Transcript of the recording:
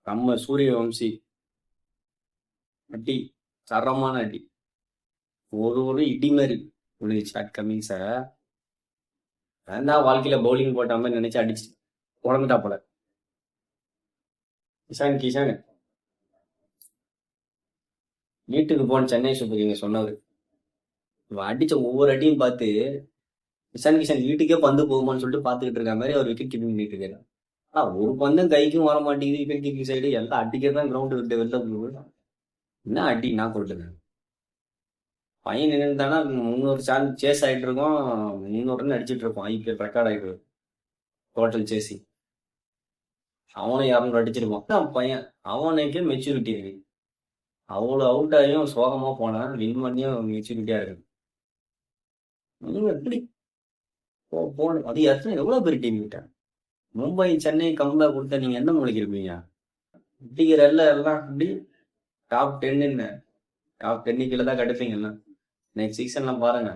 நம்ம சூரியவம்சி அடி, தரமான அடி. ஒரு இடி மாதிரி விழுந்துச்சு அட் கமிங்ஸை. நான் தான் வாழ்க்கையில பவுலிங் போட்ட மாதிரி நினைச்சு அடிச்சு உடந்துட்டா போல. கிஷான் கிஷான் வீட்டுக்கு போன சென்னை சூப்பர் கிங்ஸ் சொன்னவர். இவன் அடிச்ச ஒவ்வொரு அடியும் பார்த்து கிஷான் கிஷான் வீட்டுக்கே பந்து போகுமான்னு சொல்லிட்டு பார்த்துக்கிட்டு இருக்க மாதிரி அவர் விக்கெட் கீப்பிங் பண்ணிட்டு இருக்காரு. ஒரு பந்தம் கைக்கும் வர மாட்டேங்குது. விக்கெட் கீப்பிங் சைடு எல்லாம் அடிக்கிறது தான் கிரவுண்டு விட்டு வெளில போகுது. என்ன அடி நான் கொடுத்துருக்கேன். பையன் நின்றுதானா 300 சான்ஸ் சேஸ் ஆகிட்டு இருக்கோம். 300 ரன் அடிச்சுட்டு இருப்போம். ஐபிஎல் ரெக்கார்ட் ஆகிட்டு இருக்கு டோட்டல் சேசி. அவனும் 200 அடிச்சிருப்பான். தான் பையன் அவனுக்கே மெச்சூரிட்டி இருக்கு. அவ்வளோ அவுட் ஆகியும் சோகமா போனான். வின் பண்ணியும் மெச்சூரிட்டியா இருக்கு. நீங்க எப்படி போகணும்? அது எவ்வளவு பெரிய டீம் கிட்ட மும்பை சென்னை கம்பேக் கொடுத்தா நீங்க என்ன மூளைக்கு இருப்பீங்க? இப்படிங்கிற எல்லாம் அப்படி டாப் 10 டாப் 10 கீழே தான் கடுப்பீங்கல்ல. நெக்ஸ்ட் சீசன்லாம் பாருங்க.